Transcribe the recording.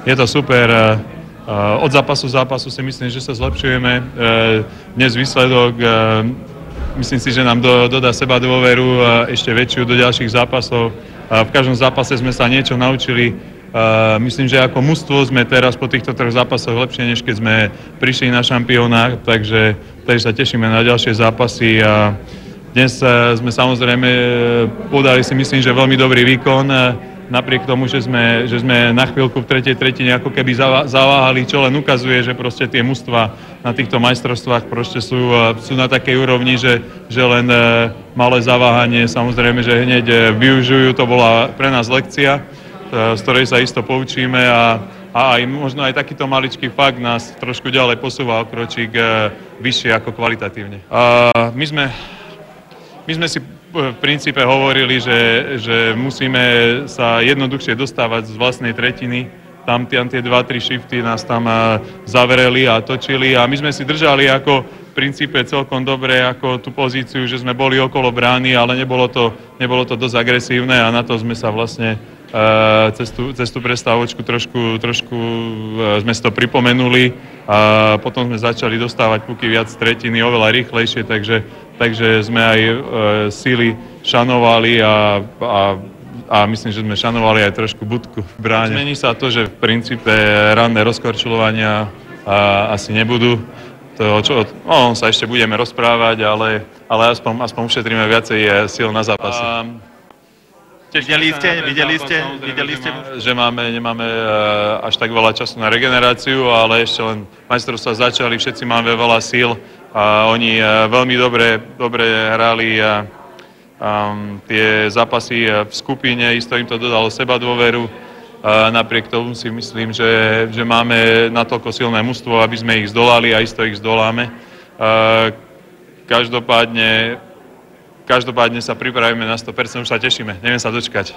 je to super. Od zápasu si myslím, že sa zlepšujeme. Dnes výsledok, myslím si, že nám dodá seba dôveru ešte väčšiu do ďalších zápasov. V každom zápase sme sa niečo naučili. Myslím, že ako mužstvo sme teraz po týchto 3 zápasoch lepšie, než keď sme prišli na šampionát, takže sa tešíme na ďalšie zápasy. A dnes sme samozrejme podali si myslím, že veľmi dobrý výkon, napriek tomu, že sme na chvíľku v tretej tretine ako keby zaváhali, čo len ukazuje, že proste tie mužstva na týchto majstrovstvách proste sú na takej úrovni, že len malé zaváhanie, samozrejme, že hneď využijú, to bola pre nás lekcia, z ktorej sa isto poučíme a aj možno aj takýto maličký fakt nás trošku ďalej posúva o kročík vyššie ako kvalitatívne. My sme si v princípe hovorili, že musíme sa jednoduchšie dostávať z vlastnej tretiny. Tam tie 2-3 shifty nás tam zavreli a točili a my sme si držali ako v princípe celkom dobre ako tú pozíciu, že sme boli okolo brány, ale nebolo to dosť agresívne a na to sme sa vlastne cez tú prestávočku trošku sme si to pripomenuli a potom sme začali dostávať puky viac z tretiny oveľa rýchlejšie, takže sme aj síly šanovali a myslím, že sme šanovali aj trošku budku v bráne. Zmení sa to, že v princípe ranné rozkorčuľovania asi nebudú. On sa ešte budeme rozprávať, ale aspoň ušetríme viacej síl na zápasy. Videli ste, že nemáme až tak veľa času na regeneráciu, ale ešte len majstrovstvá začali, všetci máme veľa síl a oni veľmi dobre hrali tie zápasy v skupine, isto im to dodalo seba dôveru. Napriek tomu si myslím, že máme natoľko silné mužstvo, aby sme ich zdolali a isto ich zdoláme. Každopádne sa pripravíme na 100%, už sa tešíme, neviem sa dočkať.